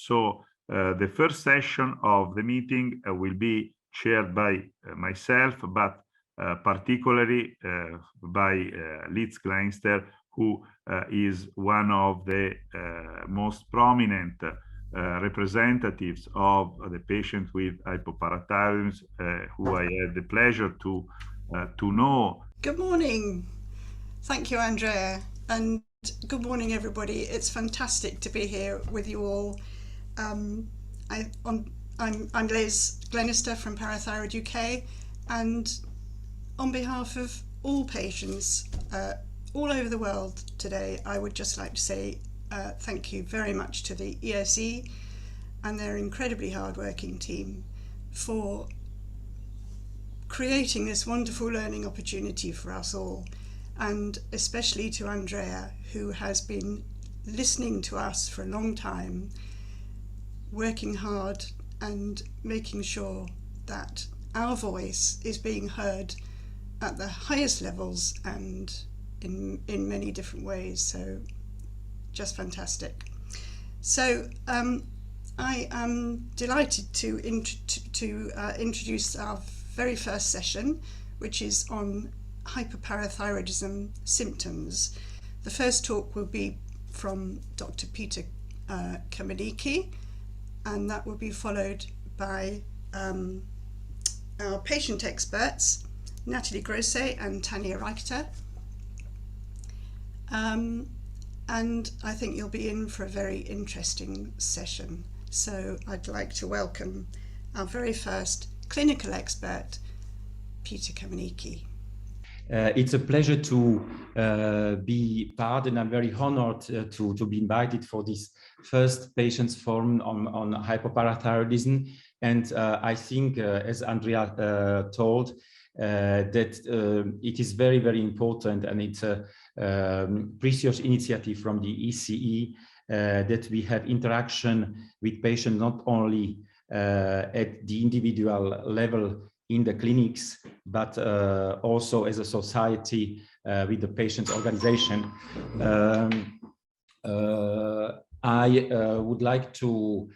The first session of the meeting will be chaired by myself, but particularly by Liz Glenister, who is one of the most prominent representatives of the patient with hypoparathyroidism, who I had the pleasure to know. Good morning. Thank you, Andrea, and good morning, everybody. It's fantastic to be here with you all. I'm Liz Glenister from Parathyroid UK, and on behalf of all patients all over the world today, I would just like to say thank you very much to the ESE and their incredibly hard-working team for creating this wonderful learning opportunity for us all, and especially to Andrea, who has been listening to us for a long time, working hard and making sure that our voice is being heard at the highest levels and in many different ways. So just fantastic. So I am delighted to introduce our very first session, which is on hypoparathyroidism symptoms. The first talk will be from Dr. Peter Kamenicki, and that will be followed by our patient experts, Natalie and Tanya. And I think you'll be in for a very interesting session. So I'd like to welcome our very first clinical expert, Peter Kamenicki. It's a pleasure to be part, and I'm very honored to be invited for this first Patients Forum on hypoparathyroidism. And I think, as Andrea told, that it is very, very important, and it's a precious initiative from the ECE that we have interaction with patients not only at the individual level in the clinics, but also as a society with the patient's organization. I would like to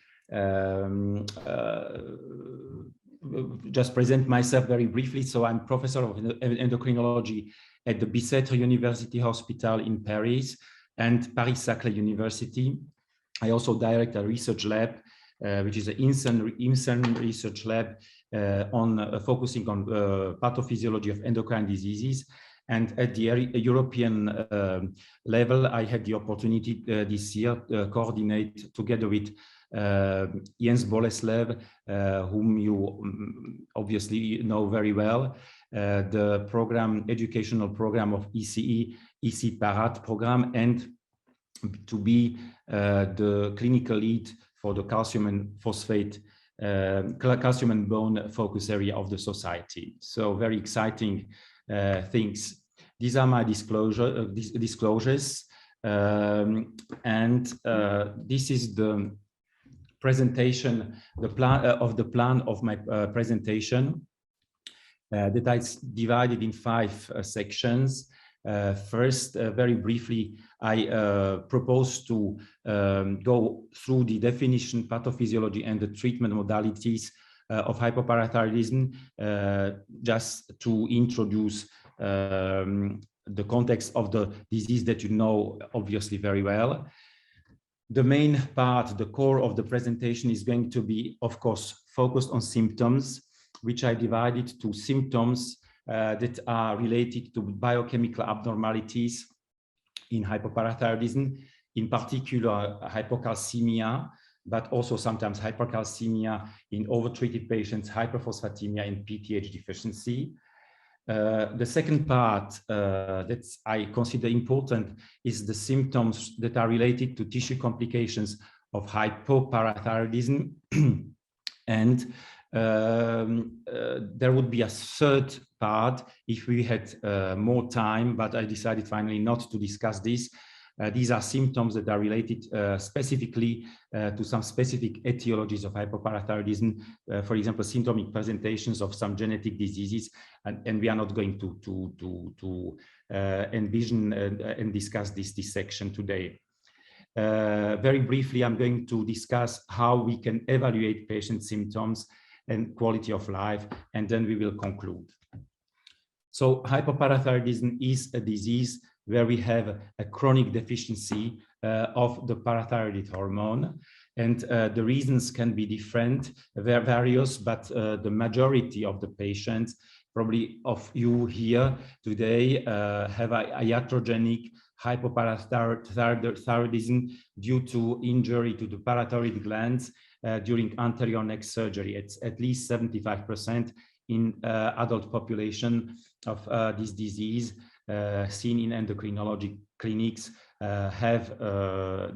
just present myself very briefly. So I'm professor of endocrinology at the Bicêtre University Hospital in Paris and Paris-Saclay University. I also direct a research lab, which is an IMSEN research lab on focusing on pathophysiology of endocrine diseases. And at the European level, I had the opportunity this year to coordinate together with Jens Boleslev, whom you obviously know very well, the educational program of ECE, ESE Parat program, and to be the clinical lead for the calcium and phosphate, calcium and bone focus area of the society. So very exciting things. These are my disclosures, and this is the presentation, the plan of my presentation that I divided in 5 sections. First, very briefly, I propose to go through the definition, pathophysiology, and the treatment modalities of hypoparathyroidism, just to introduce the context of the disease that you know obviously very well. The main part, the core of the presentation, is going to be, of course, focused on symptoms, which I divided to symptoms that are related to biochemical abnormalities in hypoparathyroidism, in particular hypocalcemia, but also sometimes hypercalcemia in overtreated patients, hyperphosphatemia, and PTH deficiency. The second part that I consider important is the symptoms that are related to tissue complications of hypoparathyroidism. And there would be a third part if we had more time, but I decided finally not to discuss this. These are symptoms that are related specifically to some specific etiologies of hypoparathyroidism, for example, symptomatic presentations of some genetic diseases, and we are not going to envision and discuss this section today. Very briefly, I'm going to discuss how we can evaluate patient symptoms and quality of life, and then we will conclude. So hypoparathyroidism is a disease where we have a chronic deficiency of the parathyroid hormone. And the reasons can be different, various, but the majority of the patients, probably of you here today, have a iatrogenic hypoparathyroidism due to injury to the parathyroid glands during anterior neck surgery. It's at least 75% in adult population of this disease seen in endocrinology clinics have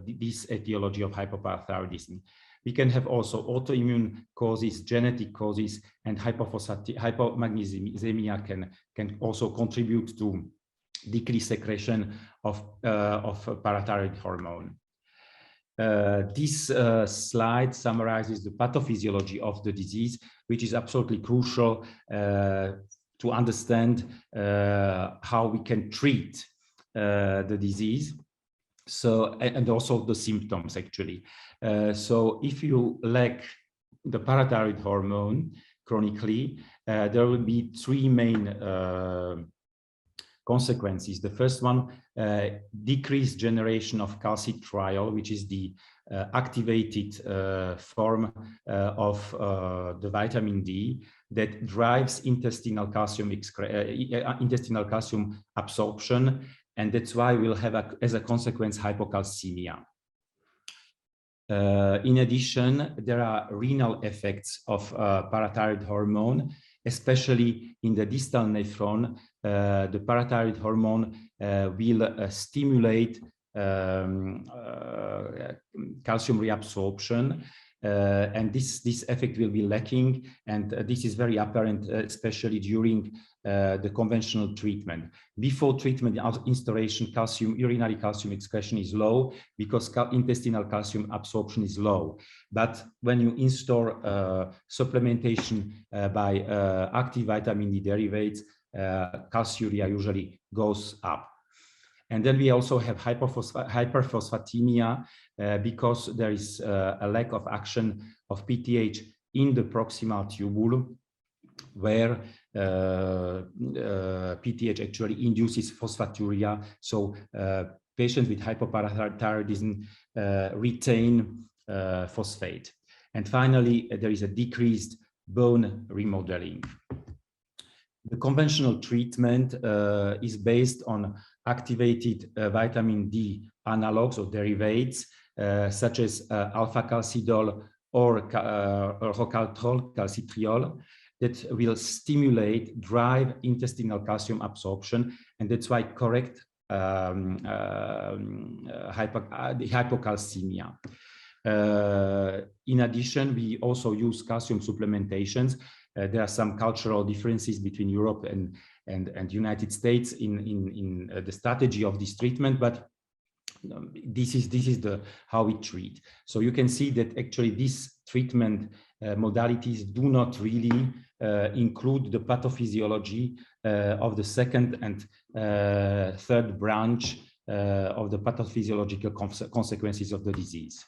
this etiology of hypoparathyroidism. We can have also autoimmune causes, genetic causes, and hypomagnesemia can also contribute to decreased secretion of parathyroid hormone. This slide summarizes the pathophysiology of the disease, which is absolutely crucial to understand how we can treat the disease. So, and also the symptoms actually. So if you lack the parathyroid hormone chronically, there will be three main consequences. The first one, decreased generation of calcitriol, which is the activated form of the vitamin D that drives intestinal calcium absorption, and that's why we'll have as a consequence hypocalcemia. In addition, there are renal effects of parathyroid hormone, especially in the distal nephron. The parathyroid hormone will stimulate calcium reabsorption, and this effect will be lacking, and this is very apparent, especially during the conventional treatment. Before treatment instauration, urinary calcium excretion is low because intestinal calcium absorption is low. But when you install supplementation by active vitamin D derivatives, calciuria usually goes up. And then we also have hyperphosphatemia because there is a lack of action of PTH in the proximal tubule, where PTH actually induces phosphaturia. So patients with hypoparathyroidism retain phosphate. And finally, there is a decreased bone remodeling. The conventional treatment is based on activated vitamin D analogs or derivatives, such as alpha-calcidol or rocaltrol, calcitriol, that will drive intestinal calcium absorption, and that's why correct hypocalcemia. In addition, we also use calcium supplementations. There are some cultural differences between Europe and United States in the strategy of this treatment, but this is how we treat. So you can see that actually these treatment modalities do not really include the pathophysiology of the second and third branch of the pathophysiological consequences of the disease.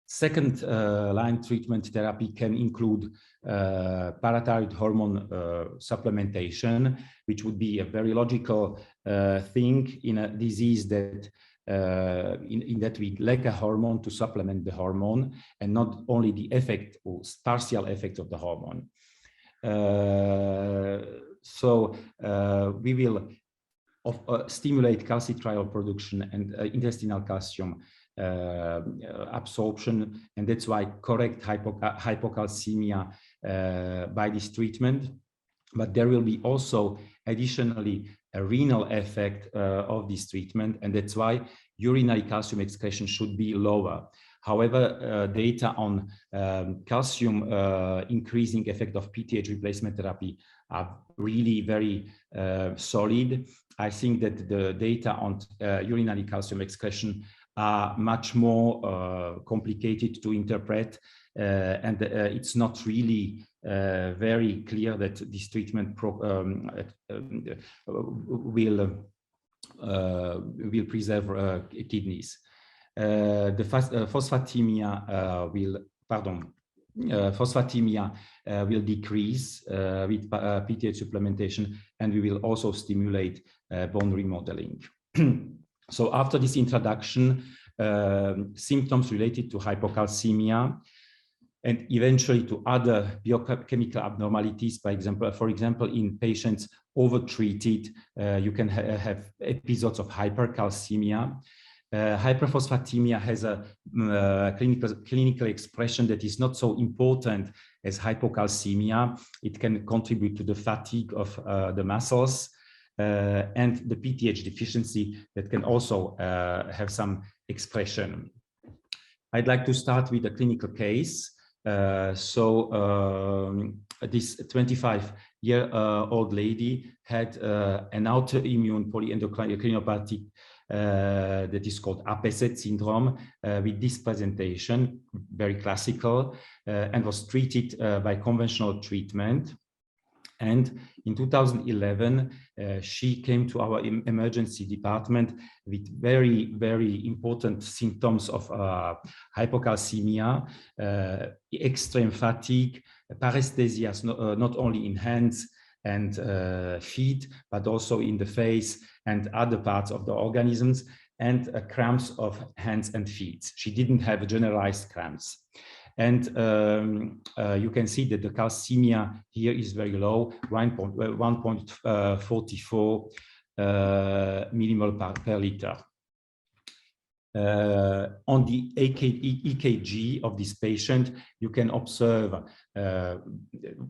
Second line treatment therapy can include parathyroid hormone supplementation, which would be a very logical thing in a disease that in that we lack a hormone to supplement the hormone, and not only the effect or partial effect of the hormone. So we will stimulate calcitriol production and intestinal calcium absorption, and that's why correct hypocalcemia by this treatment. But there will be also additionally a renal effect of this treatment, and that's why urinary calcium excretion should be lower. However, data on calcium increasing effect of PTH replacement therapy are really very solid. I think that the data on urinary calcium excretion are much more complicated to interpret, and it's not really very clear that this treatment will preserve kidneys. The phosphatemia will decrease with PTH supplementation, and we will also stimulate bone remodeling. So after this introduction, symptoms related to hypocalcemia and eventually to other biochemical abnormalities, for example, in patients overtreated, you can have episodes of hypercalcemia. Hyperphosphatemia has a clinical expression that is not so important as hypocalcemia. It can contribute to the fatigue of the muscles and the PTH deficiency that can also have some expression. I'd like to start with a clinical case. This 25-year-old lady had an autoimmune polyendocrineopathy that is called APESET syndrome with this presentation, very classical, and was treated by conventional treatment. And in 2011, she came to our emergency department with very, very important symptoms of hypocalcemia, extreme fatigue, paresthesias, not only in hands and feet, but also in the face and other parts of the organisms, and cramps of hands and feet. She didn't have generalized cramps. And you can see that the calcemia here is very low, 1.44 millimole per liter. On the EKG of this patient, you can observe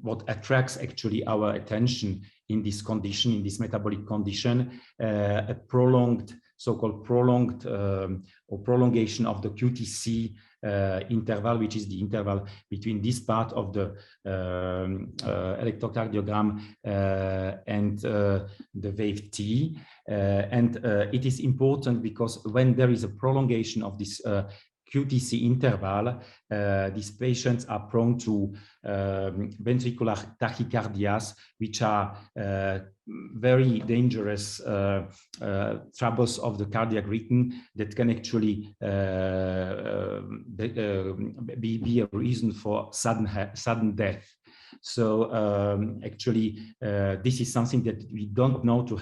what attracts actually our attention in this condition, in this metabolic condition, a prolonged, so-called prolonged or prolongation of the QTC interval, which is the interval between this part of the electrocardiogram and the wave T. And it is important because when there is a prolongation of this QTC interval, these patients are prone to ventricular tachycardias, which are very dangerous troubles of the cardiac rhythm that can actually be a reason for sudden death. So actually, this is something that we don't want to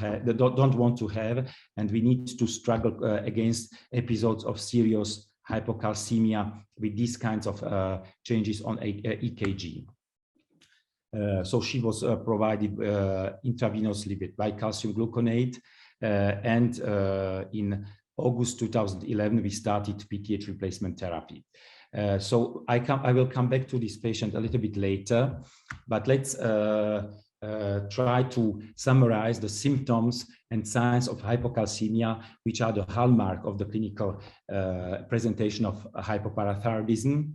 have, and we need to struggle against episodes of serious hypocalcemia with these kinds of changes on EKG. So she was provided intravenously with bicalcium gluconate, and in August 2011, we started PTH replacement therapy. So I will come back to this patient a little bit later, but let's try to summarize the symptoms and signs of hypocalcemia, which are the hallmark of the clinical presentation of hypoparathyroidism.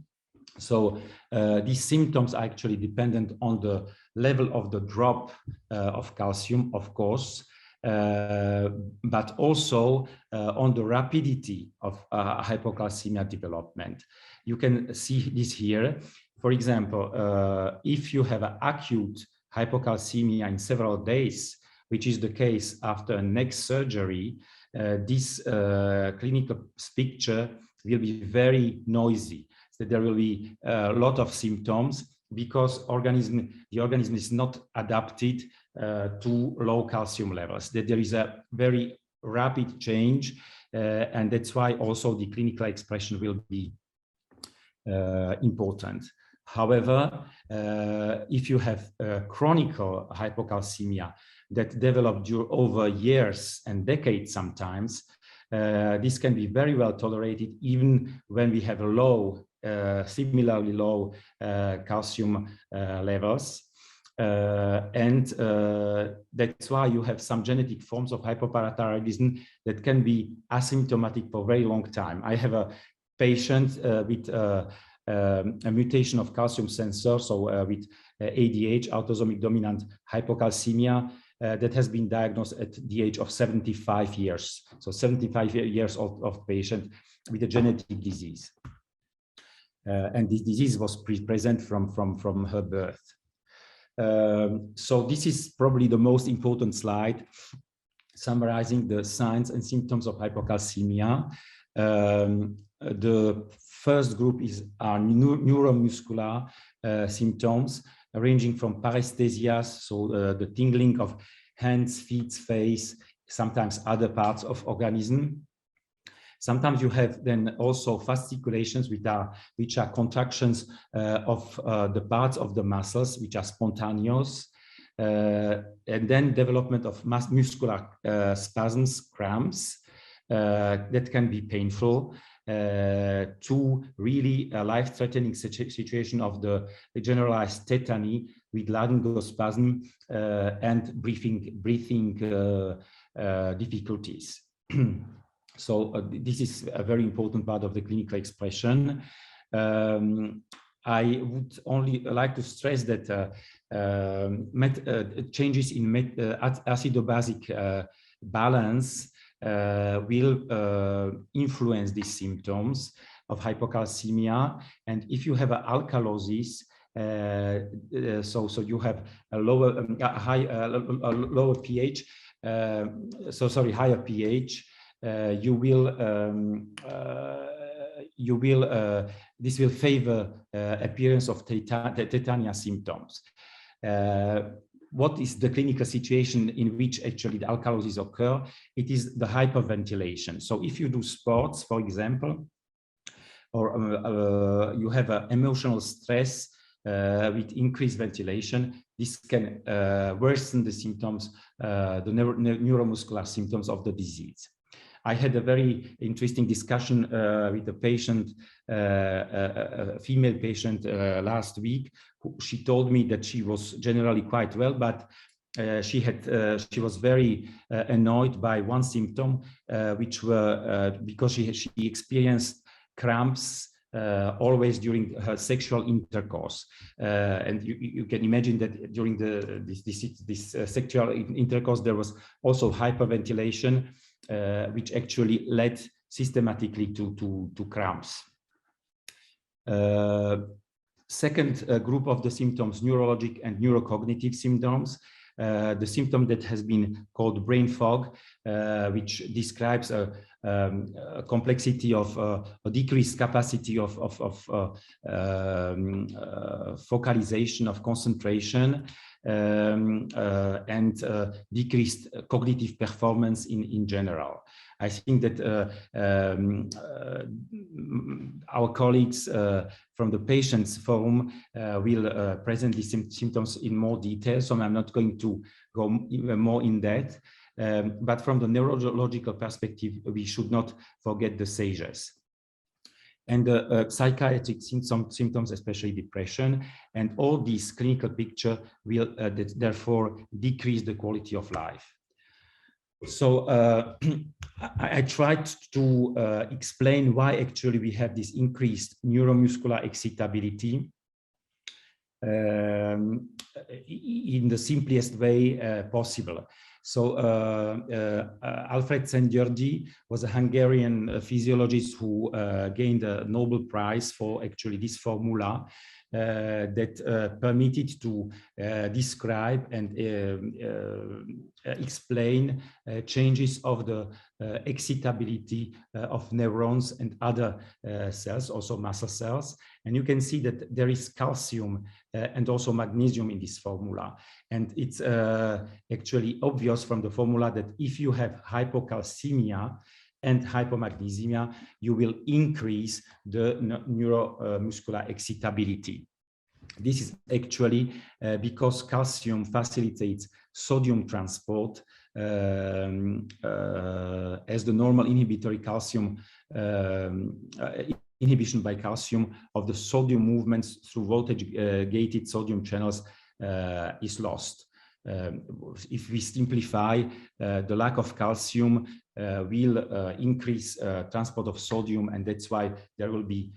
So these symptoms are actually dependent on the level of the drop of calcium, of course, but also on the rapidity of hypocalcemia development. You can see this here. For example, if you have an acute hypocalcemia in several days, which is the case after a neck surgery, this clinical picture will be very noisy. So there will be a lot of symptoms because the organism is not adapted to low calcium levels. That there is a very rapid change, and that's why also the clinical expression will be important. However, if you have chronic hypocalcemia that developed over years and decades sometimes, this can be very well tolerated even when we have a low, similarly low calcium levels. And that's why you have some genetic forms of hypoparathyroidism that can be asymptomatic for a very long time. I have a patient with a mutation of calcium sensor, so with ADH, autosomic dominant hypocalcemia, that has been diagnosed at the age of 75 years. So 75 years old of patient with a genetic disease. And this disease was present from her birth. So this is probably the most important slide, summarizing the signs and symptoms of hypocalcemia. The first group are neuromuscular symptoms, ranging from paresthesias, so the tingling of hands, feet, face, sometimes other parts of organism. Sometimes you have then also fasciculations, which are contractions of the parts of the muscles, which are spontaneous, and then development of muscular spasms, cramps, that can be painful, to really a life-threatening situation of the generalized tetany with laryngospasm and breathing difficulties. So this is a very important part of the clinical expression. I would only like to stress that changes in acido-basic balance will influence these symptoms of hypocalcemia. And if you have alkalosis, so you have a lower, lower pH, higher pH, this will favor appearance of tetania symptoms. What is the clinical situation in which actually the alkalosis occur? It is the hyperventilation. So if you do sports, for example, or you have an emotional stress with increased ventilation, this can worsen the symptoms, the neuromuscular symptoms of the disease. I had a very interesting discussion with a patient, a female patient last week. She told me that she was generally quite well, but she was very annoyed by one symptom, which were because she experienced cramps always during her sexual intercourse, and you can imagine that during this sexual intercourse there was also hyperventilation, which actually led systematically to cramps. Second group of the symptoms, neurologic and neurocognitive symptoms. The symptom that has been called brain fog, which describes a complexity of a decreased capacity of focalization, of concentration, and decreased cognitive performance in general. I think that our colleagues from the Patients Forum will present these symptoms in more detail, so I'm not going to go even more in depth. But from the neurological perspective, we should not forget the seizures. And the psychiatric symptoms, especially depression, and all these clinical picture will therefore decrease the quality of life. So I tried to explain why actually we have this increased neuromuscular excitability in the simplest way possible. So Alfred Szent-Györgyi was a Hungarian physiologist who gained a Nobel Prize for actually this formula that permitted to describe and explain changes of the excitability of neurons and other cells, also muscle cells. And you can see that there is calcium and also magnesium in this formula. And it's actually obvious from the formula that if you have hypocalcemia and hypomagnesemia, you will increase the neuromuscular excitability. This is actually because calcium facilitates sodium transport as the normal inhibitory calcium inhibition by calcium of the sodium movements through voltage-gated sodium channels is lost. If we simplify, the lack of calcium will increase transport of sodium, and that's why there will be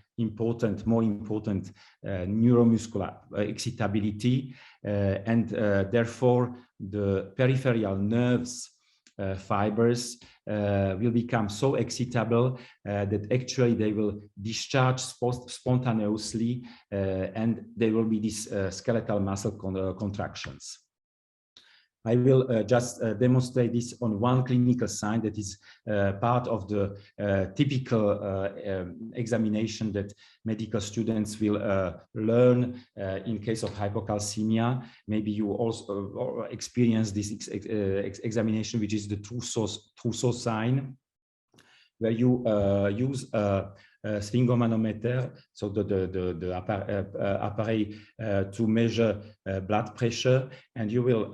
more important neuromuscular excitability, and therefore the peripheral nerves fibers will become so excitable that actually they will discharge spontaneously, and there will be these skeletal muscle contractions. I will just demonstrate this on one clinical sign that is part of the typical examination that medical students will learn in case of hypocalcemia. Maybe you also experience this examination, which is the Trousseau sign, where you use a sphingomanometer, so the appareil to measure blood pressure, and you will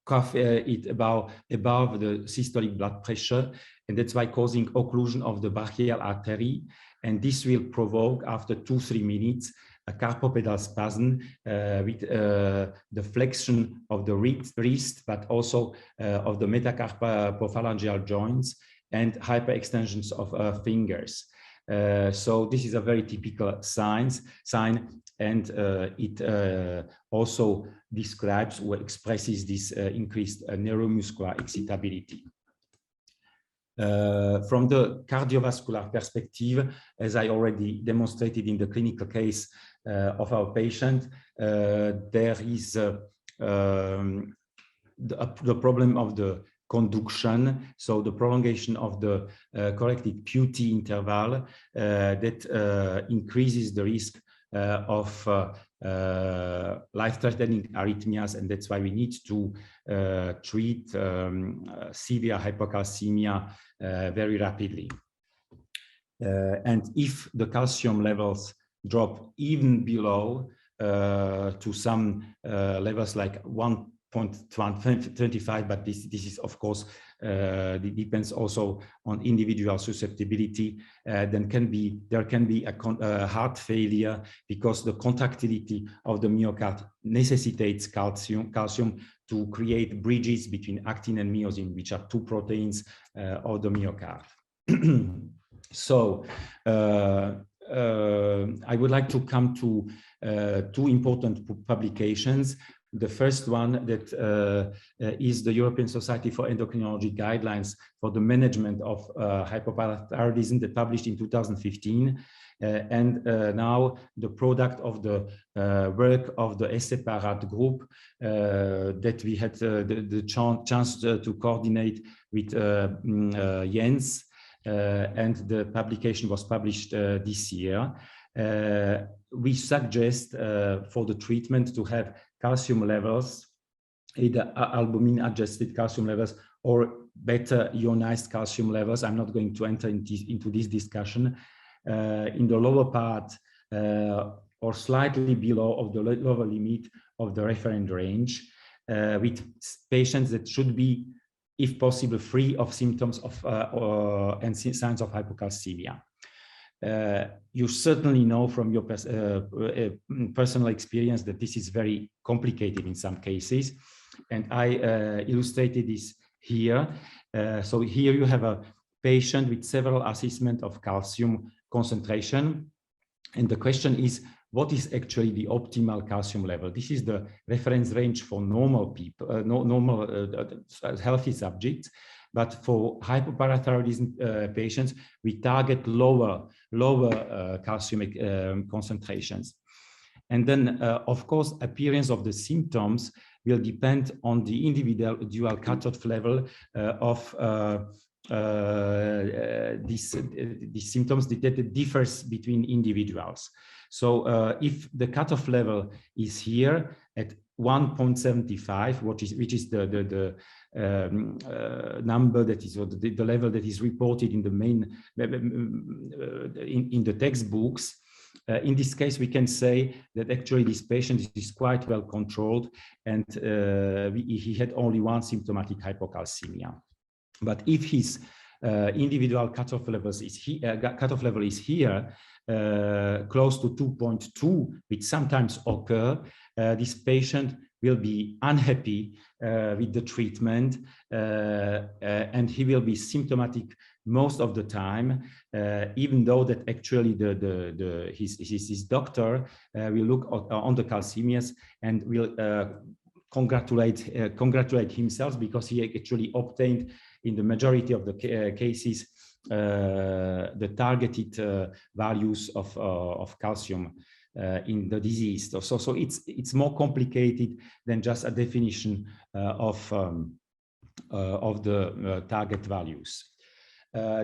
cuff it above the systolic blood pressure, and that's why causing occlusion of the brachial artery, and this will provoke after 2-3 minutes a carpopedal spasm with the flexion of the wrist, but also of the metacarpophalangeal joints and hyperextensions of fingers. So this is a very typical sign, and it also describes or expresses this increased neuromuscular excitability. From the cardiovascular perspective, as I already demonstrated in the clinical case of our patient, there is the problem of the conduction, so the prolongation of the corrected QT interval that increases the risk of life-threatening arrhythmias, and that's why we need to treat severe hypocalcemia very rapidly. And if the calcium levels drop even below to some levels like 1.25, but this is of course it depends also on individual susceptibility. Then there can be a heart failure because the contractility of the myocard necessitates calcium to create bridges between actin and myosin, which are two proteins of the myocard. So I would like to come to two important publications. The first one that is the European Society for Endocrinology guidelines for the management of hypoparathyroidism, that published in 2015, and now the product of the work of the ESE Parat group that we had the chance to coordinate with Jens, and the publication was published this year. We suggest for the treatment to have calcium levels, either albumin-adjusted calcium levels or better ionized calcium levels. I'm not going to enter into this discussion. In the lower part or slightly below of the lower limit of the reference range, with patients that should be, if possible, free of symptoms of and signs of hypocalcemia. You certainly know from your personal experience that this is very complicated in some cases, and I illustrated this here. So here you have a patient with several assessments of calcium concentration, and the question is, what is actually the optimal calcium level? This is the reference range for normal people, healthy subjects. But for hypoparathyroidism patients, we target lower calcium concentrations. And then, of course, appearance of the symptoms will depend on the individual cutoff level of these symptoms that differs between individuals. So if the cutoff level is here at 1.75, which is the number that is, or the level that is reported in the main in the textbooks, in this case we can say that actually this patient is quite well controlled, and he had only one symptomatic hypocalcemia. But if his individual cutoff level is here, close to 2.2, which sometimes occur, this patient will be unhappy with the treatment, and he will be symptomatic most of the time, even though that actually his doctor will look on the calcemias and will congratulate himself because he actually obtained in the majority of the cases the targeted values of calcium. in the disease. So it's more complicated than just a definition of the target values.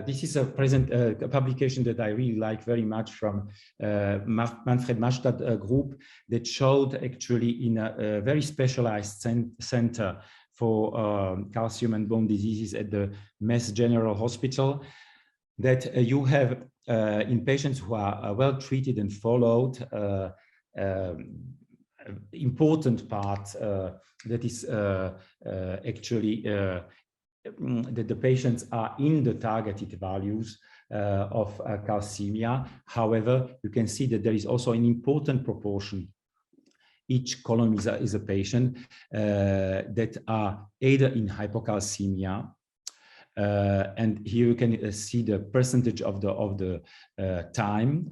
This is a publication that I really like very much from Manfred Mastadt group that showed actually in a very specialized center for calcium and bone diseases at the Mass General Hospital that you have in patients who are well treated and followed important part that is actually that the patients are in the targeted values of calcemia. However, you can see that there is also an important proportion. Each column is a patient that are either in hypocalcemia, and here you can see the percentage of the time,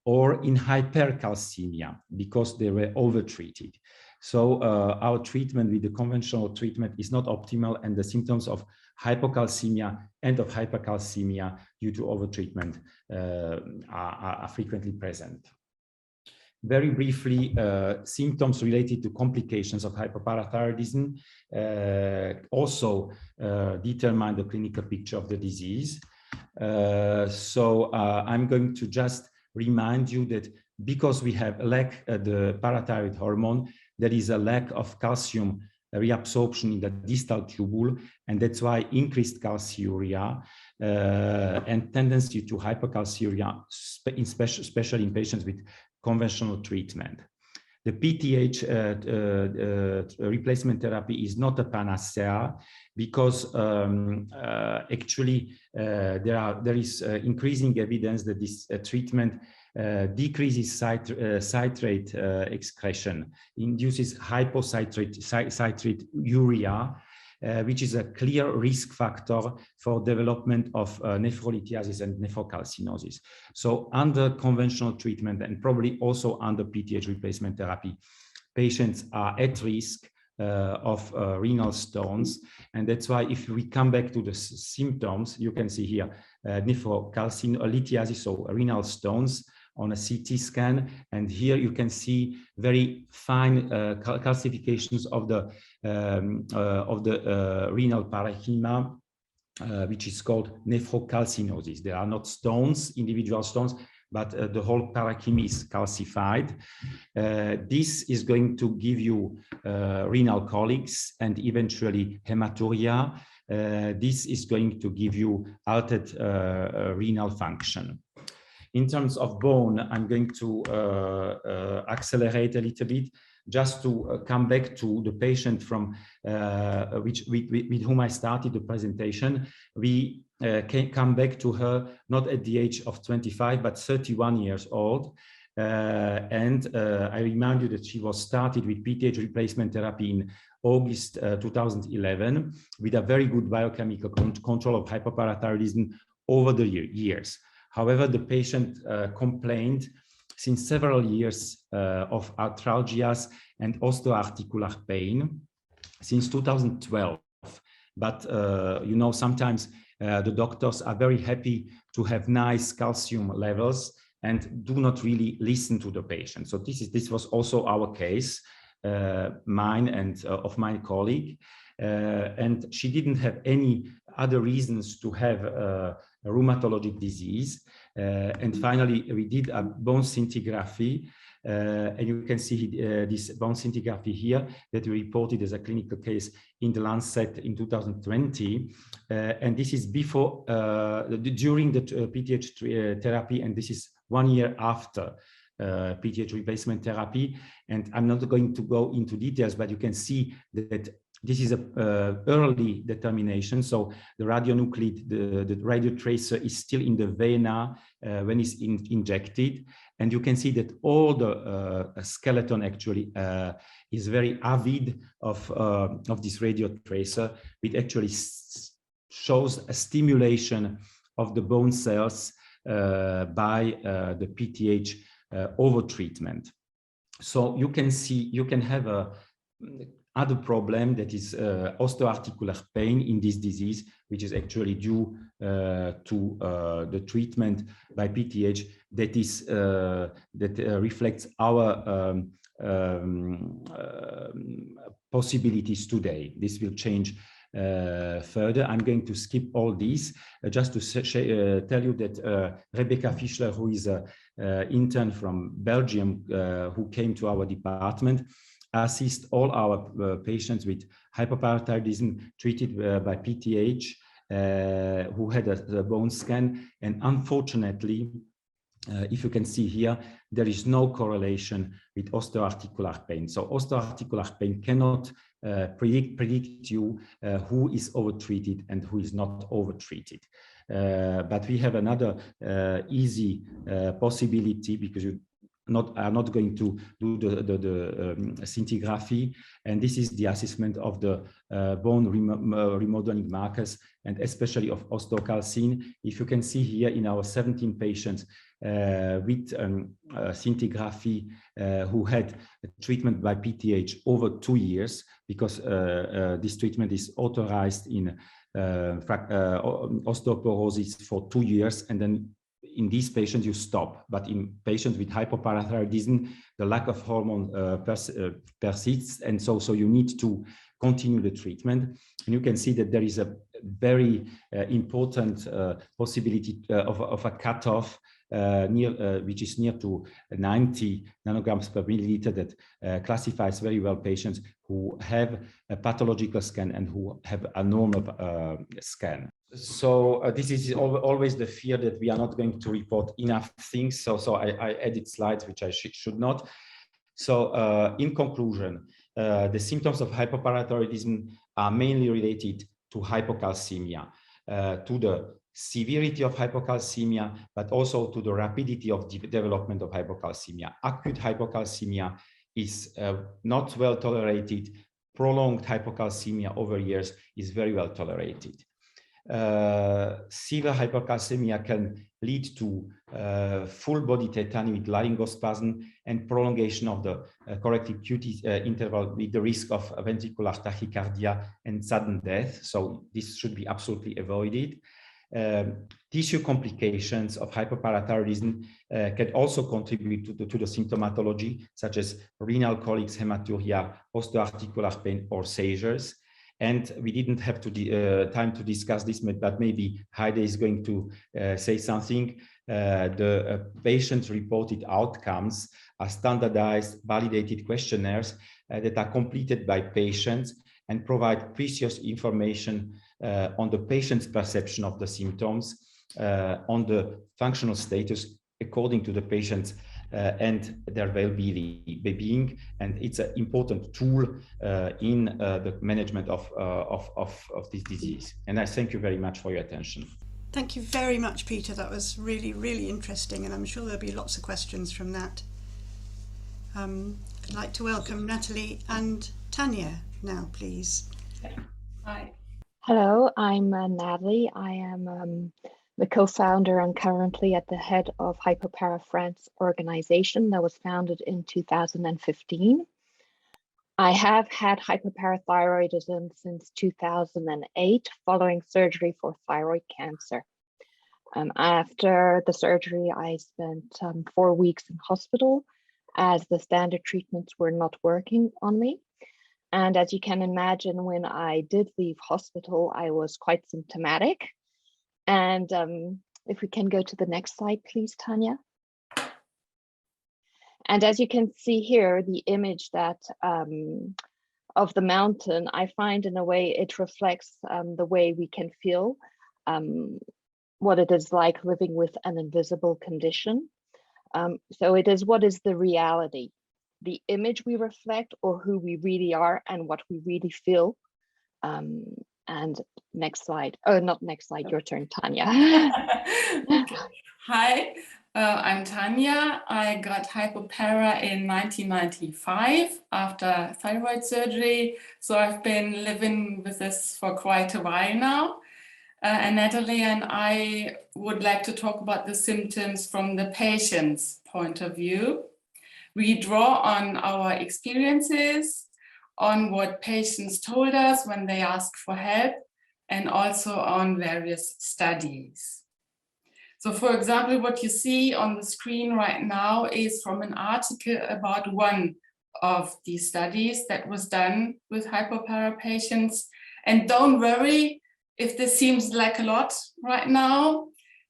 or in hypercalcemia because they were overtreated. So our treatment with the conventional treatment is not optimal, and the symptoms of hypocalcemia and of hypercalcemia due to overtreatment are frequently present. Very briefly, symptoms related to complications of hypoparathyroidism also determine the clinical picture of the disease. So I'm going to just remind you that because we have lack the parathyroid hormone, there is a lack of calcium reabsorption in the distal tubule, and that's why increased calciuria and tendency to hypercalciuria, especially in patients with conventional treatment. The PTH replacement therapy is not a panacea because actually there is increasing evidence that this treatment decreases citrate excretion, induces hypositrate urea, which is a clear risk factor for development of nephrolithiasis and nephrocalcinosis. So under conventional treatment and probably also under PTH replacement therapy, patients are at risk of renal stones. And that's why if we come back to the symptoms, you can see here nephrocalcinosis, so renal stones on a CT scan, and here you can see very fine calcifications of the renal parenchyma, which is called nephrocalcinosis. There are not stones, individual stones, but the whole parenchyma is calcified. This is going to give you renal colics and eventually hematuria. This is going to give you altered renal function. In terms of bone, I'm going to accelerate a little bit just to come back to the patient from with whom I started the presentation. We can come back to her not at the age of 25, but 31 years old. And I remind you that she was started with PTH replacement therapy in August 2011 with a very good biochemical control of hypoparathyroidism over the years. However, the patient complained since several years of arthralgias and osteoarticular pain since 2012. But you know, sometimes the doctors are very happy to have nice calcium levels and do not really listen to the patient. So this was also our case, mine and of my colleague. And she didn't have any other reasons to have a rheumatologic disease. And finally, we did a bone scintigraphy. And you can see this bone scintigraphy here that we reported as a clinical case in the Lancet in 2020. And this is before, during the PTH therapy, and this is 1 year after PTH replacement therapy. And I'm not going to go into details, but you can see that this is a early determination. So the radionuclide, the radio tracer is still in the vena when it's injected. And you can see that all the skeleton actually is very avid of this radio tracer, which actually shows a stimulation of the bone cells by the PTH overtreatment. So you can see, you can have a other problem that is osteoarticular pain in this disease, which is actually due to the treatment by PTH that is reflects our possibilities today. This will change further. I'm going to skip all these just to tell you that Rebecca Fischler, who is an intern from Belgium, who came to our department, assists all our patients with hypoparathyroidism treated by PTH, who had a bone scan, and unfortunately, if you can see here, there is no correlation with osteoarticular pain. So osteoarticular pain cannot predict you who is overtreated and who is not overtreated. But we have another easy possibility, because you are not going to do the scintigraphy, and this is the assessment of the bone remodeling markers, and especially of osteocalcin. If you can see here in our 17 patients with scintigraphy who had treatment by PTH over 2 years, because this treatment is authorized in osteoporosis for 2 years, and then in these patients you stop. But in patients with hypoparathyroidism, the lack of hormone persists, and so you need to continue the treatment. And you can see that there is a very important possibility of a cutoff which is near to 90 nanograms per milliliter, that classifies very well patients who have a pathological scan and who have a normal scan. So this is always the fear that we are not going to report enough things. So I edit slides which I should not. So in conclusion, the symptoms of hypoparathyroidism are mainly related to hypocalcemia, to the severity of hypocalcemia, but also to the rapidity of development of hypocalcemia. Acute hypocalcemia is not well tolerated. Prolonged hypocalcemia over years is very well tolerated. Severe hypocalcemia can lead to full body tetany with laryngospasm and prolongation of the corrective QT interval, with the risk of ventricular tachycardia and sudden death. So this should be absolutely avoided. Tissue complications of hypoparathyroidism can also contribute to the symptomatology, such as renal colics, hematuria, osteoarticular pain, or seizures. And we didn't have time to discuss this, but maybe Heide is going to say something. The patient-reported outcomes are standardized, validated questionnaires that are completed by patients and provide precious information on the patient's perception of the symptoms, on the functional status according to the patient's and their well-being, and it's an important tool in the management of this disease. And I thank you very much for your attention. Thank you very much, Peter. That was really, really interesting, and I'm sure there'll be lots of questions from that. I'd like to welcome Natalie and Tanya now, please. Hi. Hello, I'm Natalie. I am the co-founder and currently at the head of Hypopara France organization that was founded in 2015. I have had hypoparathyroidism since 2008 following surgery for thyroid cancer. After the surgery, I spent 4 weeks in hospital as the standard treatments were not working on me. And as you can imagine, when I did leave hospital, I was quite symptomatic. And if we can go to the next slide, please, Tanya. And as you can see here, the image that of the mountain, I find in a way it reflects the way we can feel, what it is like living with an invisible condition. So it is, what is the reality? The image we reflect, or who we really are and what we really feel. And next slide. Oh, not next slide, your turn, Tanya. Okay. Hi, I'm Tanya. I got hypopara in 1995 after thyroid surgery. So I've been living with this for quite a while now. And Natalie and I would like to talk about the symptoms from the patient's point of view. We draw on our experiences, on what patients told us when they asked for help, and also on various studies. So for example, what you see on the screen right now is from an article about one of these studies that was done with hypopara patients. And don't worry if this seems like a lot right now.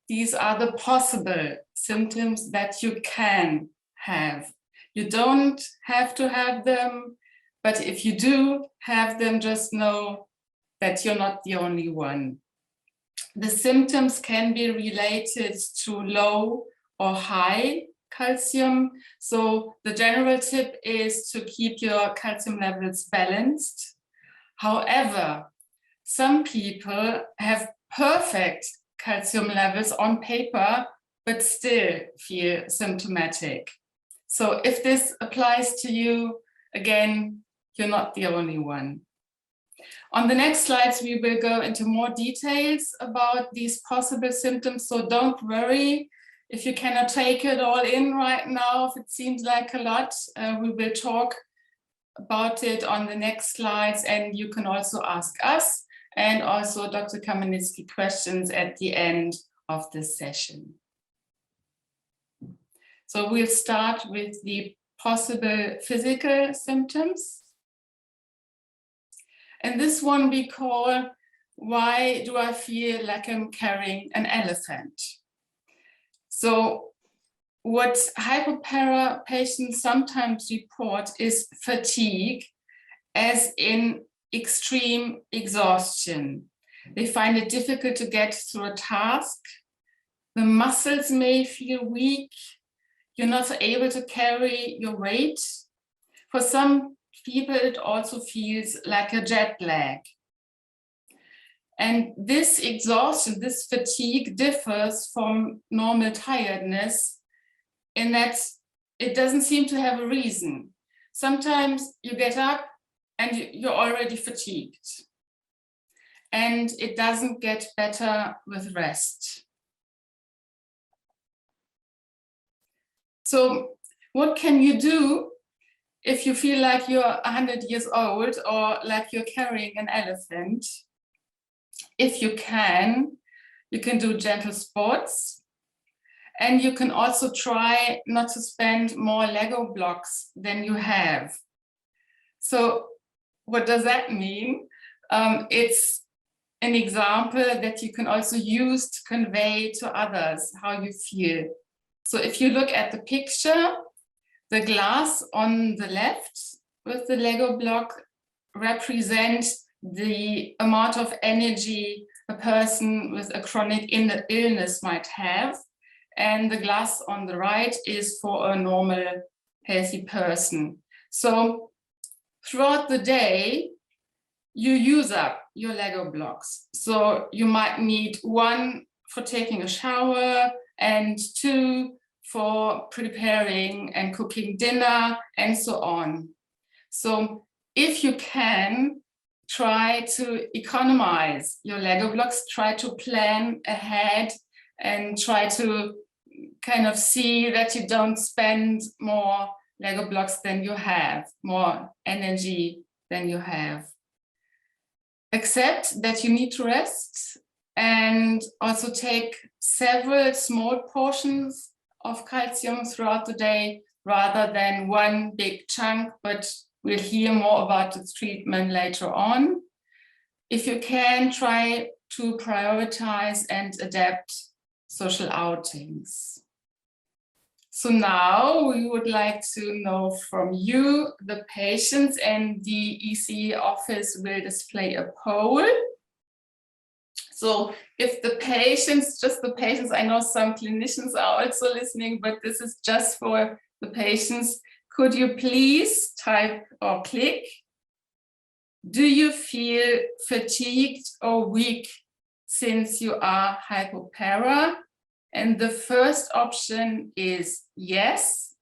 These are the possible symptoms that you can have. You don't have to have them, but if you do have them, just know that you're not the only one. The symptoms can be related to low or high calcium. So the general tip is to keep your calcium levels balanced. However, some people have perfect calcium levels on paper, but still feel symptomatic. So if this applies to you, again, you're not the only one. On the next slides, we will go into more details about these possible symptoms. So don't worry if you cannot take it all in right now, if it seems like a lot. We will talk about it on the next slides, and you can also ask us and also Dr. Kamenitsky questions at the end of this session. So we'll start with the possible physical symptoms. And this one we call, why do I feel like I'm carrying an elephant? So what hypopara patients sometimes report is fatigue, as in extreme exhaustion. They find it difficult to get through a task. The muscles may feel weak. You're not able to carry your weight. For some people, it also feels like a jet lag. And this exhaustion, this fatigue differs from normal tiredness in that it doesn't seem to have a reason. Sometimes you get up and you're already fatigued. And it doesn't get better with rest. So what can you do if you feel like you're 100 years old or like you're carrying an elephant? If you can do gentle sports. And you can also try not to spend more Lego blocks than you have. So what does that mean? It's an example that you can also use to convey to others how you feel. So if you look at the picture, the glass on the left with the Lego block represents the amount of energy a person with a chronic illness might have. And the glass on the right is for a normal, healthy person. So throughout the day, you use up your Lego blocks. So you might need 1 for taking a shower and 2 for preparing and cooking dinner and so on. So if you can, try to economize your Lego blocks, try to plan ahead and try to kind of see that you don't spend more Lego blocks than you have, more energy than you have. Accept that you need to rest and also take several small portions of calcium throughout the day rather than one big chunk, but we'll hear more about the treatment later on. If you can, try to prioritize and adapt social outings. So now we would like to know from you, the patients, and the ECE office will display a poll. So if the patients, just the patients, I know some clinicians are also listening, but this is just for the patients. Could you please type or click? Do you feel fatigued or weak since you are hypopara? And the first option is yes,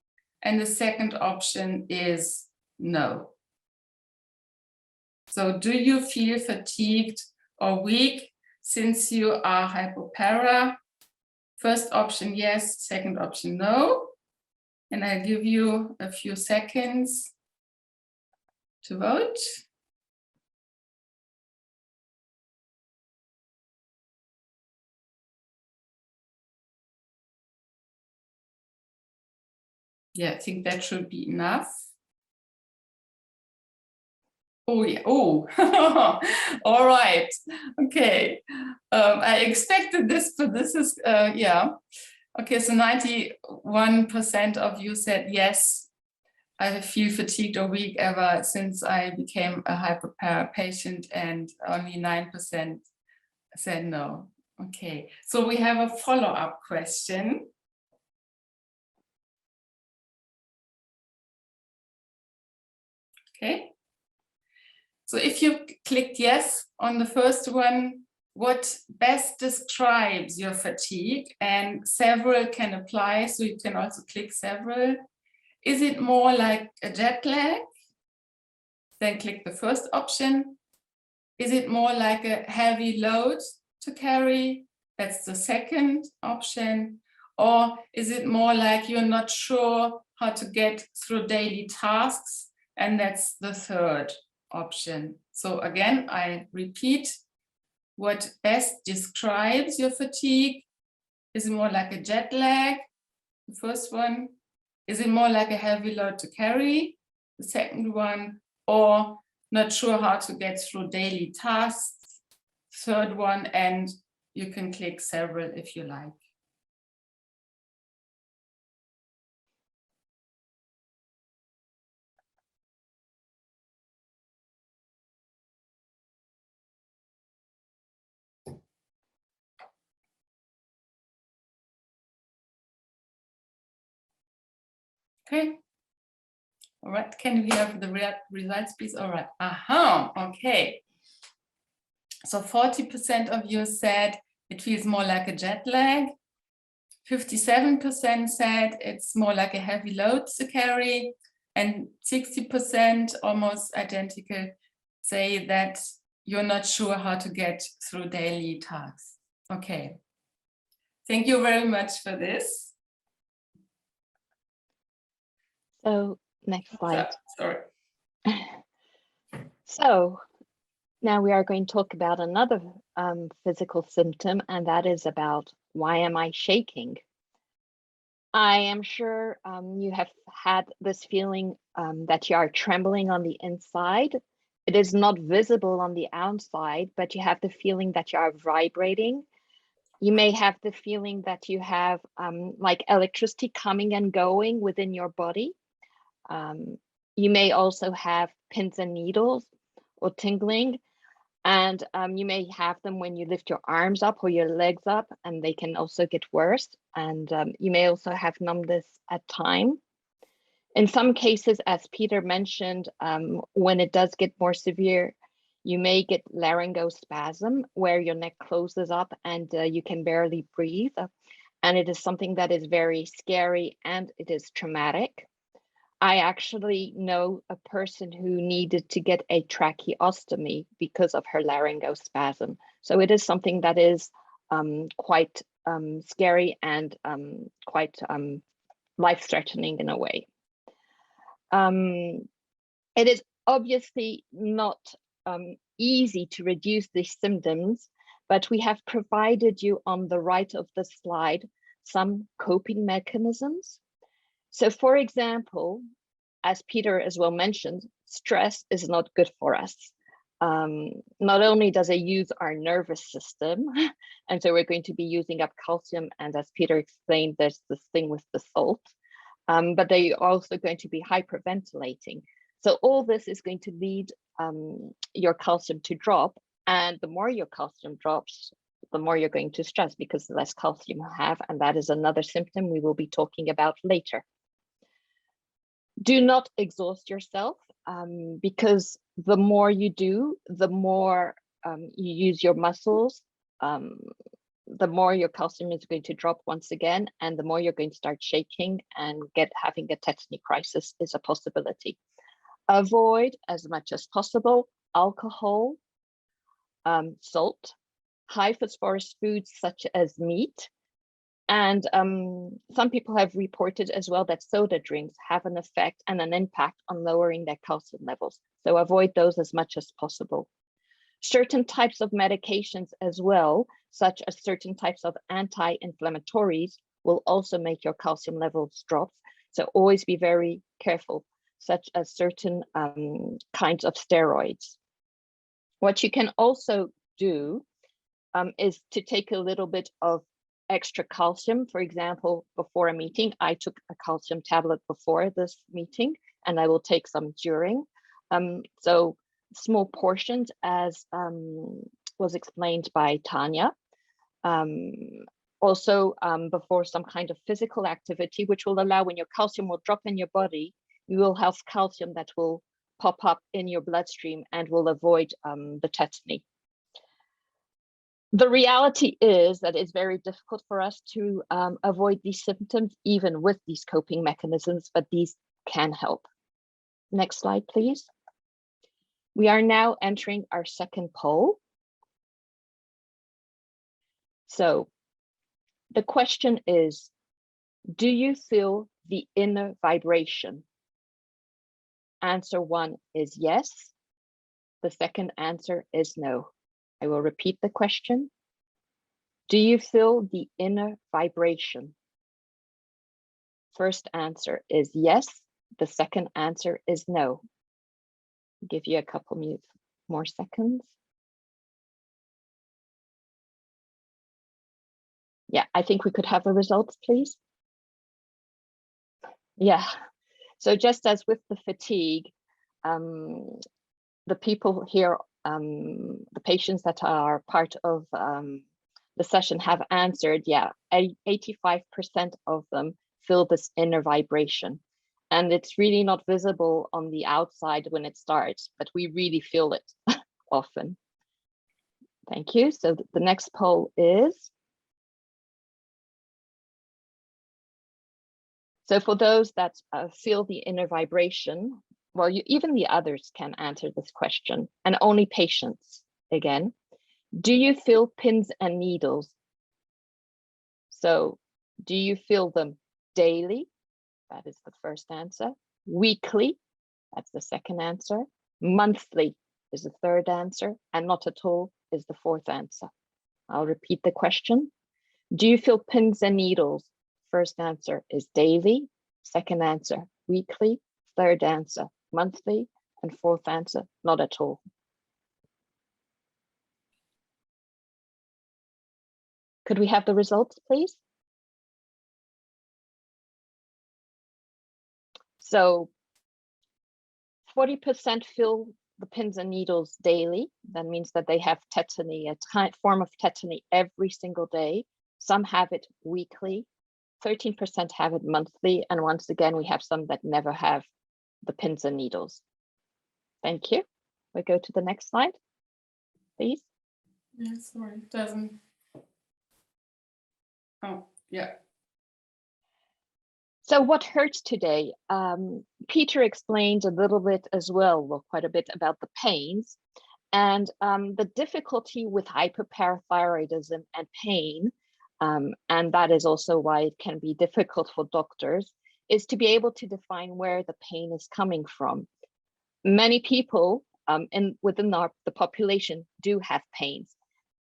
and the second option is no. So do you feel fatigued or weak since you are hypopara? First option yes, second option no. And I'll give you a few seconds to vote. Yeah, I think that should be enough. Oh, yeah. Oh, all right. Okay. I expected this, but this is, yeah. Okay, so 91% of you said yes. I feel fatigued or weak ever since I became a hypopara patient, and only 9% said no. Okay, so we have a follow-up question. Okay. So if you clicked yes on the first one, what best describes your fatigue? And several can apply, so you can also click several. Is it more like a jet lag? Then click the first option. Is it more like a heavy load to carry? That's the second option. Or is it more like you're not sure how to get through daily tasks? And that's the third option. So again, I repeat, what best describes your fatigue? Is it more like a jet lag? The first one. Is it more like a heavy load to carry? The second one. Or not sure how to get through daily tasks? Third one, and you can click several if you like. Okay. All right, can we have the results, please? All right, okay. So 40% of you said it feels more like a jet lag. 57% said it's more like a heavy load to carry. And 60%, almost identical, say that you're not sure how to get through daily tasks. Okay. Thank you very much for this. So next slide. Sorry. So now we are going to talk about another physical symptom, and that is about why am I shaking? I am sure you have had this feeling that you are trembling on the inside. It is not visible on the outside, but you have the feeling that you are vibrating. You may have the feeling that you have like electricity coming and going within your body. You may also have pins and needles or tingling, and you may have them when you lift your arms up or your legs up, and they can also get worse. And you may also have numbness at time. In some cases, as Peter mentioned, when it does get more severe, you may get laryngospasm, where your neck closes up and you can barely breathe. And it is something that is very scary and it is traumatic. I actually know a person who needed to get a tracheostomy because of her laryngospasm. So it is something that is quite scary and quite life-threatening in a way. It is obviously not easy to reduce these symptoms, but we have provided you on the right of the slide some coping mechanisms. So for example, as Peter as well mentioned, stress is not good for us. Not only does it use our nervous system, and so we're going to be using up calcium, and as Peter explained, there's this thing with the salt, but they're also going to be hyperventilating. So all this is going to lead your calcium to drop, and the more your calcium drops, the more you're going to stress because the less calcium you have, and that is another symptom we will be talking about later. Do not exhaust yourself because the more you do, the more you use your muscles, the more your calcium is going to drop once again, and the more you're going to start shaking and having a tetany crisis is a possibility. Avoid as much as possible alcohol, salt, high phosphorus foods such as meat. And some people have reported as well that soda drinks have an effect and an impact on lowering their calcium levels. So avoid those as much as possible. Certain types of medications as well, such as certain types of anti-inflammatories, will also make your calcium levels drop. So always be very careful, such as certain kinds of steroids. What you can also do is to take a little bit of extra calcium. For example, before a meeting, I took a calcium tablet before this meeting, and I will take some during. So small portions, as was explained by Tanya. Also before some kind of physical activity, which will allow, when your calcium will drop in your body, you will have calcium that will pop up in your bloodstream and will avoid the tetany. The reality is that it's very difficult for us to avoid these symptoms, even with these coping mechanisms, but these can help. Next slide, please. We are now entering our second poll. So the question is, do you feel the inner vibration? Answer 1 is yes. The second answer is no. I will repeat the question. Do you feel the inner vibration? First answer is yes. The second answer is no. I'll give you a couple more seconds. Yeah, I think we could have the results, please. Yeah, so just as with the fatigue, the people here, the patients that are part of the session have answered, yeah, 85% of them feel this inner vibration. And it's really not visible on the outside when it starts, but we really feel it often. Thank you. So the next poll is, so for those that feel the inner vibration, well, even the others can answer this question, and only patients again. Do you feel pins and needles? So do you feel them daily? That is the first answer. Weekly, that's the second answer. Monthly is the third answer, and not at all is the fourth answer. I'll repeat the question. Do you feel pins and needles? First answer is daily. Second answer, weekly. Third answer, monthly. And fourth answer, not at all. Could we have the results, please? So 40% feel the pins and needles daily. That means that they have tetany, a form of tetany every single day. Some have it weekly. 13% have it monthly, and once again, we have some that never have the pins and needles. Thank you. We go to the next slide, please. Yeah, sorry, it doesn't. Oh, yeah. So what hurts today? Peter explained a little bit as well, quite a bit about the pains, and the difficulty with hypoparathyroidism and pain. And that is also why it can be difficult for doctors, is to be able to define where the pain is coming from. Many people within the population do have pains,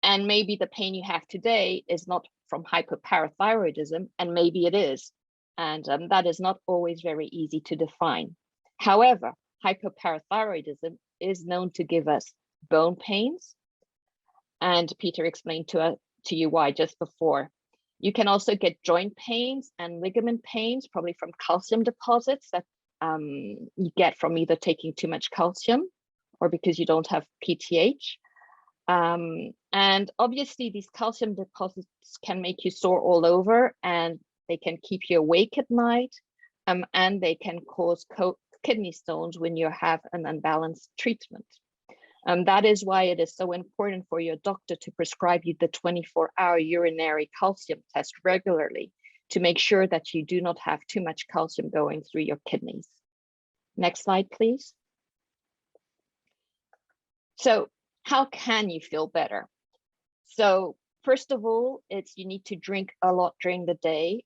and maybe the pain you have today is not from hypoparathyroidism, and maybe it is, and that is not always very easy to define. However, hypoparathyroidism is known to give us bone pains, and Peter explained to you why just before. You can also get joint pains and ligament pains, probably from calcium deposits that you get from either taking too much calcium or because you don't have PTH. And obviously these calcium deposits can make you sore all over, and they can keep you awake at night, and they can cause kidney stones when you have an unbalanced treatment. That is why it is so important for your doctor to prescribe you the 24-hour urinary calcium test regularly to make sure that you do not have too much calcium going through your kidneys. Next slide, please. So how can you feel better? So first of all, you need to drink a lot during the day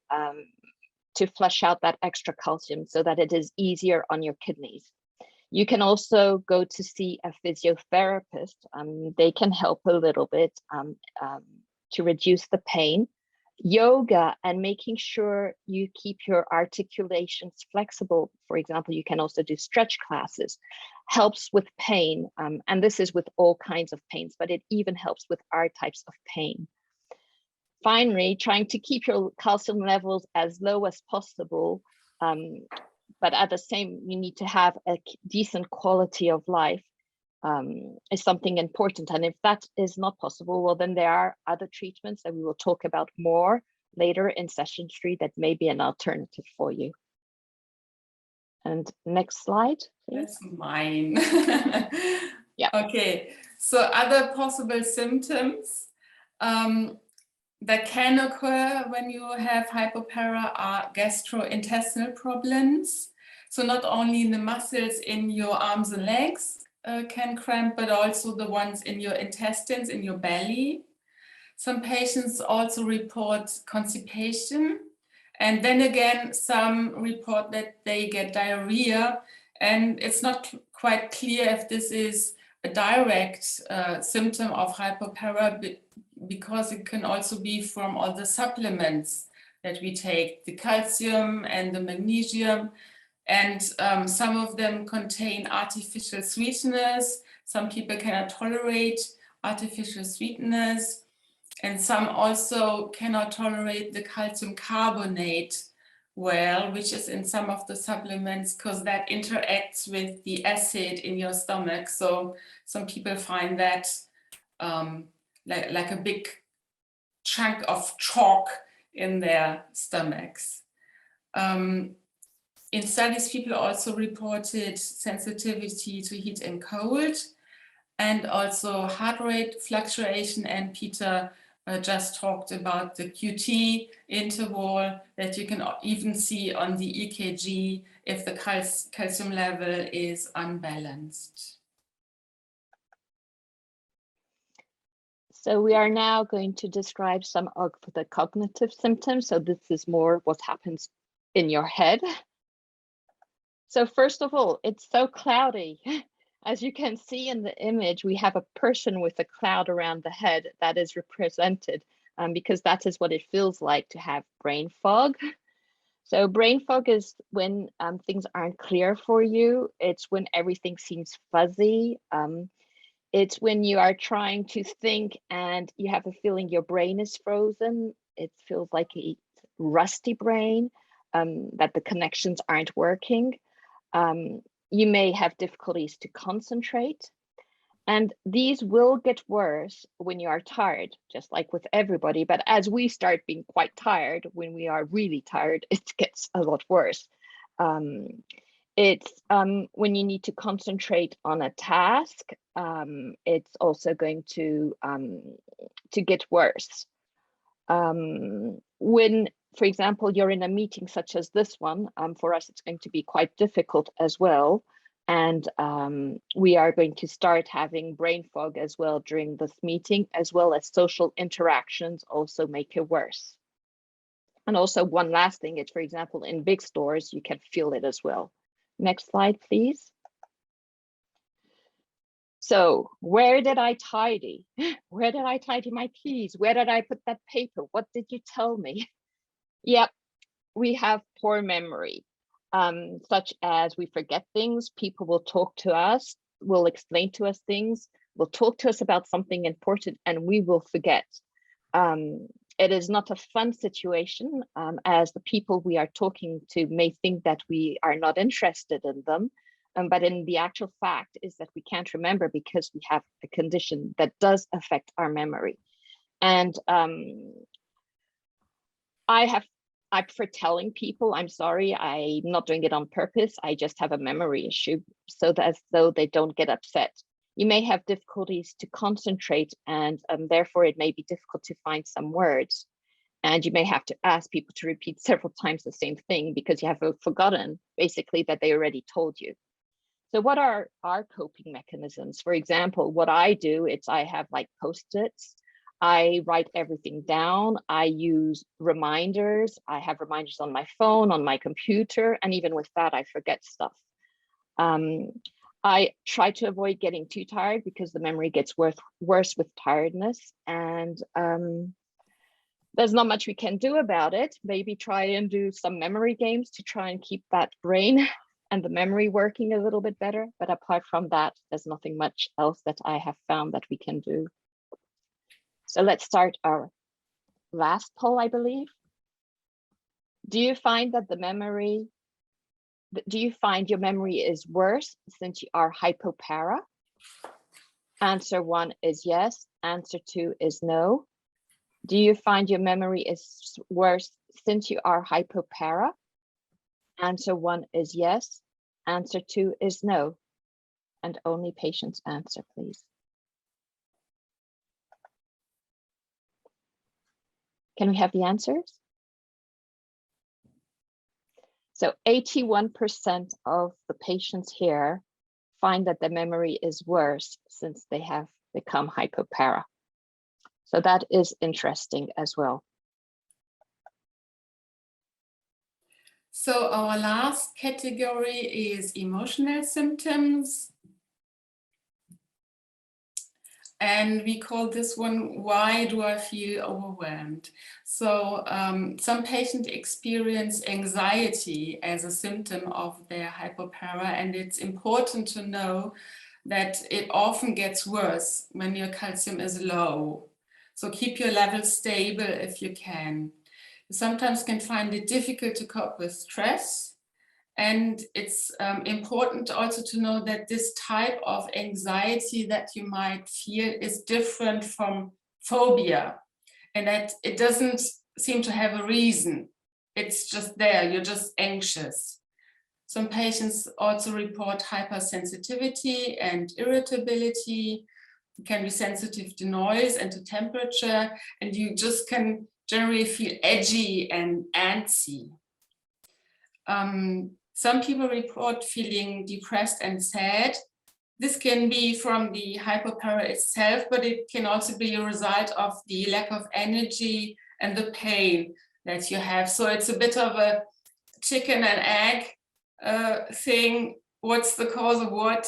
to flush out that extra calcium so that it is easier on your kidneys. You can also go to see a physiotherapist. They can help a little bit to reduce the pain. Yoga and making sure you keep your articulations flexible. For example, you can also do stretch classes, helps with pain. And this is with all kinds of pains, but it even helps with our types of pain. Finally, trying to keep your calcium levels as low as possible, but at the same, you need to have a decent quality of life, is something important. And if that is not possible, well, then there are other treatments that we will talk about more later in session 3 that may be an alternative for you. And next slide, please. That's mine. Yeah. Okay, so other possible symptoms that can occur when you have hypopara are gastrointestinal problems. So not only the muscles in your arms and legs can cramp, but also the ones in your intestines, in your belly. Some patients also report constipation. And then again, some report that they get diarrhea. And it's not quite clear if this is a direct symptom of hypopara, because it can also be from all the supplements that we take, the calcium and the magnesium. And some of them contain artificial sweeteners. Some people cannot tolerate artificial sweeteners. And some also cannot tolerate the calcium carbonate well, which is in some of the supplements, because that interacts with the acid in your stomach. So some people find that like a big chunk of chalk in their stomachs. In studies, people also reported sensitivity to heat and cold, and also heart rate fluctuation. And Peter just talked about the QT interval that you can even see on the EKG if the calcium level is unbalanced. So we are now going to describe some of the cognitive symptoms. So this is more what happens in your head. So first of all, it's so cloudy. As you can see in the image, we have a person with a cloud around the head that is represented because that is what it feels like to have brain fog. So brain fog is when things aren't clear for you. It's when everything seems fuzzy. It's when you are trying to think and you have a feeling your brain is frozen. It feels like a rusty brain, that the connections aren't working. You may have difficulties to concentrate, and these will get worse when you are tired, just like with everybody. But as we start being quite tired, when we are really tired, it gets a lot worse. It's when you need to concentrate on a task, it's also going to get worse. When, for example, you're in a meeting such as this one, for us, it's going to be quite difficult as well. And we are going to start having brain fog as well during this meeting, as well as social interactions also make it worse. And also one last thing, it's, for example, in big stores, you can feel it as well. Next slide, please. So where did I tidy? Where did I tidy my keys? Where did I put that paper? What did you tell me? Yep, we have poor memory, such as we forget things. People will talk to us, will explain to us things, will talk to us about something important, and we will forget. It is not a fun situation, as the people we are talking to may think that we are not interested in them. But in the actual fact is that we can't remember because we have a condition that does affect our memory. And I prefer telling people, I'm sorry, I'm not doing it on purpose. I just have a memory issue, so that as though they don't get upset. You may have difficulties to concentrate, and therefore it may be difficult to find some words. And you may have to ask people to repeat several times the same thing because you have forgotten basically that they already told you. So what are our coping mechanisms? For example, what I do, I have like Post-its. I write everything down. I use reminders. I have reminders on my phone, on my computer, and even with that, I forget stuff. I try to avoid getting too tired because the memory gets worse with tiredness. And there's not much we can do about it. Maybe try and do some memory games to try and keep that brain and the memory working a little bit better. But apart from that, there's nothing much else that I have found that we can do. So let's start our last poll, I believe. Do you find that your memory is worse since you are hypopara? Answer 1 is yes. Answer 2 is no. Do you find your memory is worse since you are hypopara? Answer 1 is yes. Answer 2 is no. And only patients answer, please. Can we have the answers? So 81% of the patients here find that their memory is worse since they have become hypopara. So that is interesting as well. So our last category is emotional symptoms. And we call this one, why do I feel overwhelmed? So some patients experience anxiety as a symptom of their hypopara, and it's important to know that it often gets worse when your calcium is low. So keep your level stable if you can. You sometimes can find it difficult to cope with stress. And it's important also to know that this type of anxiety that you might feel is different from phobia, and that it doesn't seem to have a reason. It's just there, you're just anxious. Some patients also report hypersensitivity and irritability. You can be sensitive to noise and to temperature, and you just can generally feel edgy and antsy. Some people report feeling depressed and sad. This can be from the hypopara itself, but it can also be a result of the lack of energy and the pain that you have. So it's a bit of a chicken and egg thing. What's the cause of what?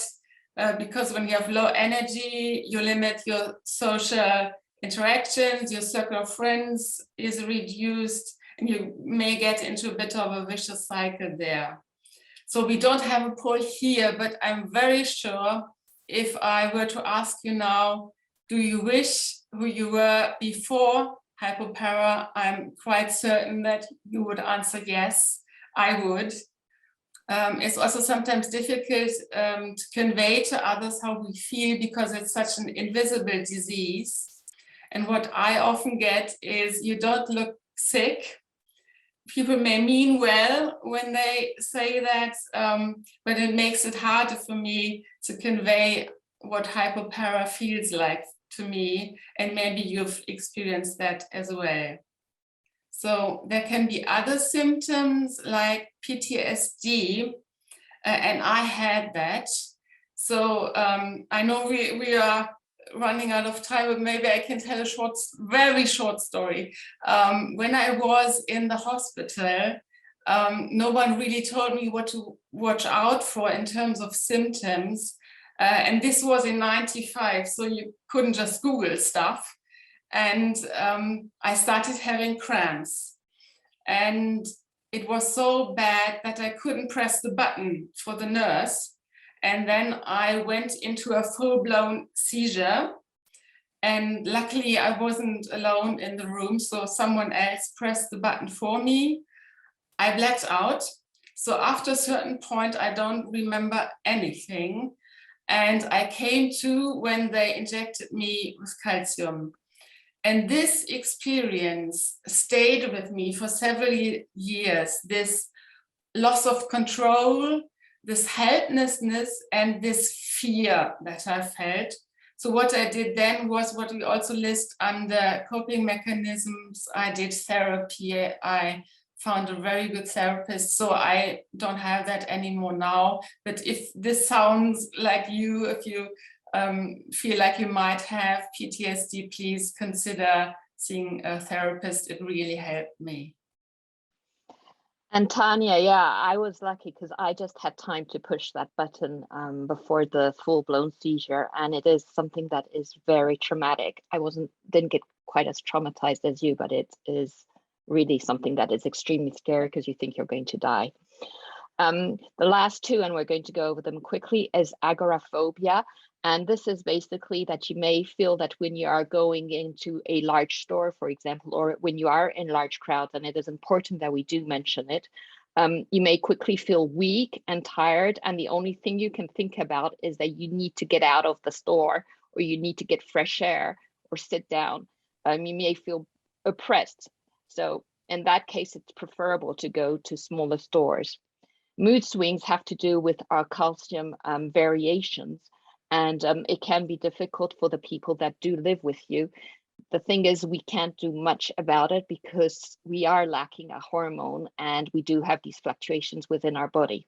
Because when you have low energy, you limit your social interactions, your circle of friends is reduced, and you may get into a bit of a vicious cycle there. So we don't have a poll here, but I'm very sure if I were to ask you now, do you wish who you were before hypopara? I'm quite certain that you would answer yes, I would. It's also sometimes difficult to convey to others how we feel because it's such an invisible disease. And what I often get is, you don't look sick. People may mean well when they say that, but it makes it harder for me to convey what hypopara feels like to me, and maybe you've experienced that as well. So there can be other symptoms like PTSD, and I had that. So I know we are running out of time, but maybe I can tell a very short story. When I was in the hospital, no one really told me what to watch out for in terms of symptoms. And this was in '95, so you couldn't just Google stuff. And I started having cramps. And it was so bad that I couldn't press the button for the nurse. And then I went into a full-blown seizure. And luckily I wasn't alone in the room, so someone else pressed the button for me. I blacked out. So after a certain point, I don't remember anything. And I came to when they injected me with calcium. And this experience stayed with me for several years, this loss of control, this helplessness, and this fear that I felt. So what I did then was what we also list under coping mechanisms. I did therapy. I found a very good therapist, so I don't have that anymore now. But if this sounds like you, if you feel like you might have PTSD, please consider seeing a therapist. It really helped me. And Tanya, yeah, I was lucky because I just had time to push that button before the full-blown seizure, and it is something that is very traumatic. I didn't get quite as traumatized as you, but it is really something that is extremely scary because you think you're going to die. The last two, and we're going to go over them quickly, is agoraphobia. And this is basically that you may feel that when you are going into a large store, for example, or when you are in large crowds, and it is important that we do mention it, you may quickly feel weak and tired. And the only thing you can think about is that you need to get out of the store, or you need to get fresh air or sit down. You may feel oppressed. So in that case, it's preferable to go to smaller stores. Mood swings have to do with our calcium variations, and it can be difficult for the people that do live with you. The thing is, we can't do much about it because we are lacking a hormone and we do have these fluctuations within our body.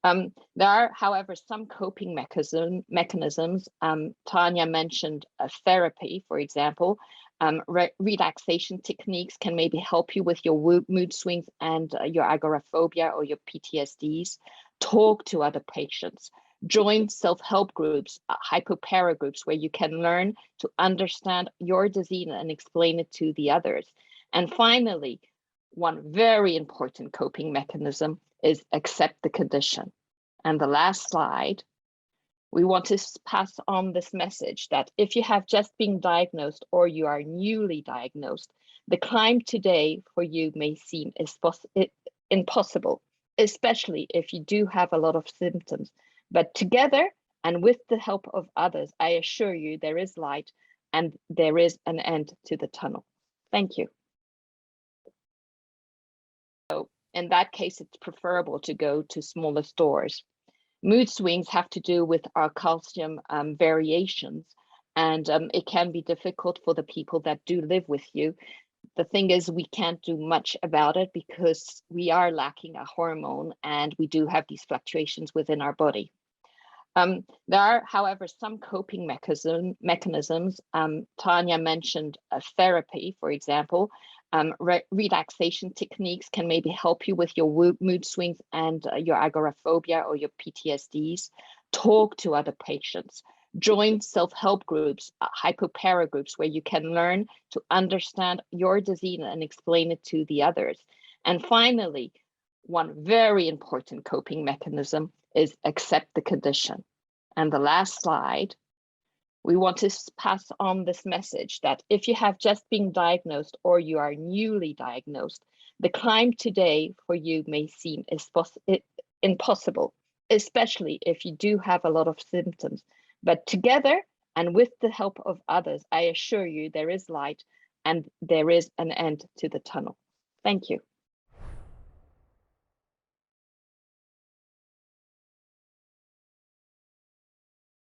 There are, however, some coping mechanisms. Tanya mentioned therapy, for example. Relaxation techniques can maybe help you with your mood swings and your agoraphobia or your PTSDs. Talk to other patients. Join self-help groups, hypopara groups, where you can learn to understand your disease and explain it to the others. And finally, one very important coping mechanism is accept the condition. And the last slide, we want to pass on this message that if you have just been diagnosed or you are newly diagnosed, the climb today for you may seem impossible, especially if you do have a lot of symptoms. But together and with the help of others, I assure you there is light and there is an end to the tunnel. Thank you. So in that case, it's preferable to go to smaller stores. Mood swings have to do with our calcium variations, and it can be difficult for the people that do live with you. The thing is, we can't do much about it because we are lacking a hormone and we do have these fluctuations within our body. There are, however, some coping mechanisms. Tanya mentioned therapy, for example. Relaxation techniques can maybe help you with your mood swings and your agoraphobia or your PTSDs. Talk to other patients. Join self-help groups, hypopara groups, where you can learn to understand your disease and explain it to the others. And finally, one very important coping mechanism is accept the condition. And the last slide, we want to pass on this message that if you have just been diagnosed or you are newly diagnosed, the climb today for you may seem impossible, especially if you do have a lot of symptoms. But together and with the help of others, I assure you there is light and there is an end to the tunnel. Thank you.